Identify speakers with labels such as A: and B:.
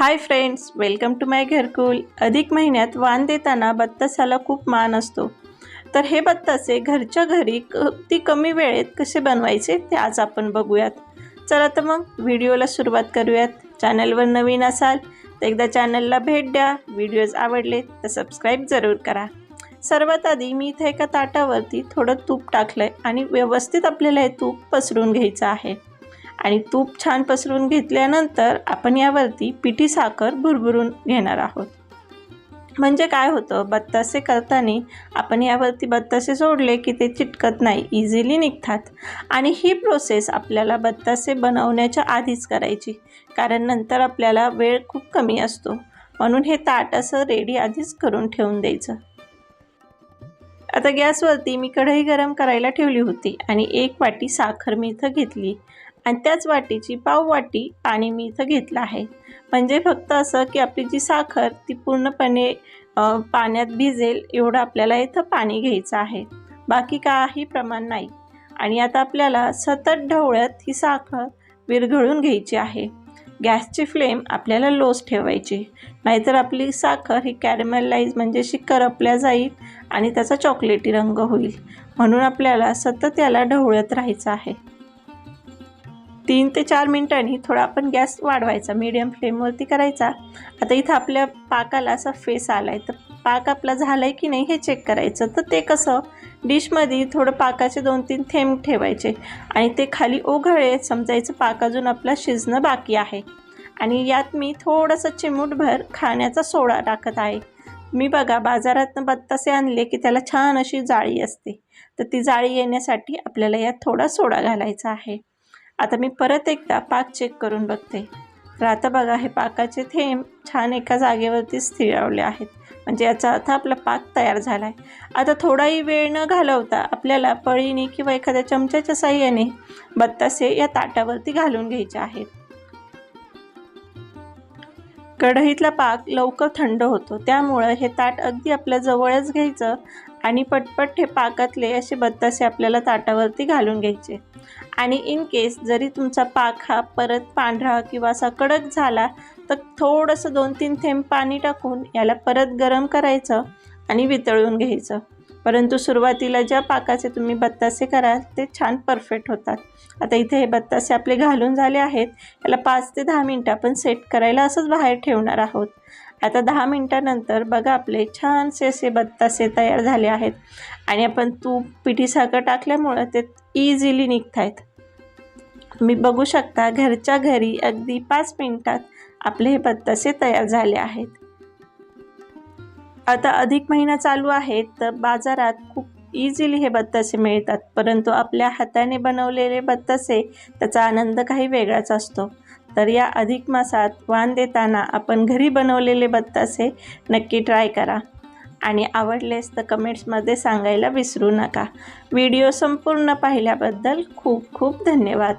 A: Hi friends, welcome to माय घरकुल। अधिक महिन्यात वाण देताना बत्तासाला खूप मान असतो। तर हे बत्तासे घरच्या घरी अगदी कमी वेळेत कसे बनवायचे ते आज आपण बघूयात। चला तर मग व्हिडिओला सुरुवात करूयात। चॅनलवर नवीन असाल तर एकदा चॅनलला भेट द्या। व्हिडिओज आवडले तर सबस्क्राईब जरूर करा। सर्वात आधी मी इथे एका ताटावरती थोडं तूप टाकलंय आणि व्यवस्थित आपल्याला हे तूप पसरून घ्यायचं आहे। आणि तूप छान पसरून घेतल्यानंतर आपण यावरती पिठी साखर भुरभुरून घेणार आहोत। म्हणजे काय होतं, बत्तासे करताना आपण यावरती बत्तासे सोडले की ते चिटकत नाही, इझिली निघतात। आणि ही प्रोसेस आपल्याला बत्तासे बनवण्याच्या आधीच करायची, कारण नंतर आपल्याला वेळ खूप कमी असतो। म्हणून हे ताट असं रेडी आधीच करून ठेवून द्यायचं। आता गॅसवरती मी कढई गरम करायला ठेवली होती आणि 1 वाटी साखर मी इथं घेतली आणि त्याच वाटीची पाव वाटी पाणी मी इथं घेतलं आहे। म्हणजे फक्त असं की आपली जी साखर ती पूर्णपणे पाण्यात भिजेल एवढं आपल्याला इथं पाणी घ्यायचं आहे, बाकी काही प्रमाण नाही। आणि आता आपल्याला सतत ढवळत ही साखर विरघळून घ्यायची आहे। गॅसची फ्लेम आपल्याला लोच ठेवायची, नाहीतर आपली साखर ही कॅरमलाइज म्हणजे अशी करपल्या जाईल आणि त्याचा चॉकलेटी रंग होईल। म्हणून आपल्याला सतत याला ढवळत राहायचं आहे। 3 ते 4 मिनिटांनी थोडा आपण गॅस वाढवायचा, मीडियम फ्लेमवरती करायचा। आता इथं आपल्या पाकाला असा फेस आलाय, तर पाक आपला झालाय की नाही हे चेक करायचं। तर ते कसं, डिशमध्ये थोडं पाकाचे 2-3 थेंब ठेवायचे आणि ते खाली ओघळले समजायचं पाक अजून आपला शिजणं बाकी आहे। आणि यात मी थोडंसं चिमूटभर खाण्याचा सोडा टाकत आहे। मी बघा बाजारातनं बत्तासे आणले की त्याला छान अशी जाळी असते, तर ती जाळी येण्यासाठी आपल्याला यात थोडा सोडा घालायचा आहे। आता मी परत एकदा पाक चेक करून बघते। तर आता बघा हे पाकाचे थेंब छान एका जागेवरती स्थिरावले आहेत, म्हणजे याचा अर्थ आपला पाक तयार झाला आहे। आता थोडाही वेळ न घालवता आपल्याला पळीने किंवा एखाद्या चमच्याच्या साहाय्याने बत्तासे या ताटावरती घालून घ्यायचे आहेत। कढईतला पाक लवकर थंड होतो, त्यामुळे हे ताट अगदी आपल्या जवळच घ्यायचं आणि पटपट हे पाकातले असे बत्तासे आपल्याला ताटावरती घालून घ्यायचे। आणि इन केस जरी तुमचा पाक हा परत पांढरा किंवा असा कडक झाला तर थोडंसं 2-3 थेंब पाणी टाकून याला परत गरम करायचं आणि वितळून घ्यायचं। परंतु सुरुवातीला ज्या पाकाचे तुम्ही बत्तासे कराल ते छान परफेक्ट होतात। आता इथे हे बत्तासे आपले घालून झाले आहेत। याला 5 ते 10 मिनटं आपण सेट करायला असंच बाहेर ठेवणार आहोत। आता 10 मिनटानंतर बघा आपले छानसे असे बत्तासे तयार झाले आहेत आणि आपण तूप पिठी साखर टाकल्यामुळं ते इझिली निघत आहेत। तुम्ही बघू शकता घरच्या घरी अगदी 5 मिनिटात आपले हे बत्तासे तयार झाले आहेत। आता अधिक महिना चालू आहे, तर बाजारात खूप इझिली हे बत्तासे मिळतात, परंतु आपल्या हाताने बनवलेले बत्तासे त्याचा आनंद काही वेगळाच असतो। तर या अधिक मासात वाण देताना आपण घरी बनवलेले बत्तासे नक्की ट्राय करा आणि आवडलेस तर कमेंट्समध्ये सांगायला विसरू नका। व्हिडिओ संपूर्ण पाहिल्याबद्दल खूप खूप धन्यवाद।